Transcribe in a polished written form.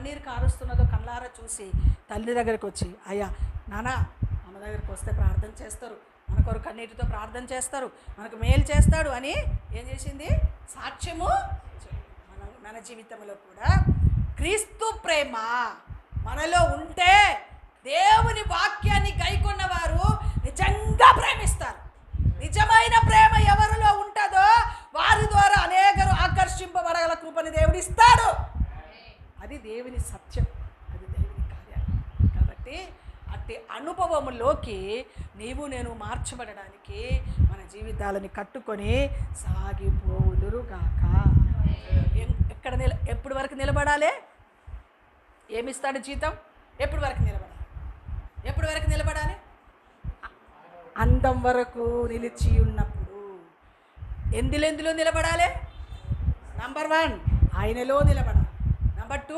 కన్నీరు కారుస్తున్నదో కళ్ళారా చూసి తల్లి దగ్గరికి వచ్చి, అయ్యా నాన్న అమ్మ దగ్గరికి వస్తే ప్రార్థన చేస్తారు, మన కొరకు కన్నీటితో ప్రార్థన చేస్తారు, మనకు మేలు చేస్తాడు అని ఏం చేసింది? సాక్ష్యము. మన జీవితంలో కూడా క్రీస్తు ప్రేమ మనలో ఉంటే దేవుని వాక్యాన్ని గైకొన్న వారు నిజంగా ప్రేమిస్తారు. నిజమైన ప్రేమ ఎవరిలో ఉంటుందో వారి ద్వారా అనేకరు ఆకర్షింపబడగల కృపని దేవుడు ఇస్తాడు. అది దేవుని సత్యం, అది దేవుని కార్యాలు. కాబట్టి అట్టి అనుభవములోకి నీవు నేను మార్చబడడానికి మన జీవితాలని కట్టుకొని సాగిపోదురుగాక. ఎప్పటి వరకు నిలబడాలి? ఏమిస్తాడు జీతం? ఎప్పటి వరకు నిలబడాలి? అందం వరకు నిలిచి ఉన్నప్పుడు. ఎందులో నిలబడాలి? నంబర్ 1 ఆయనలో నిలబడాలి. నంబర్ 2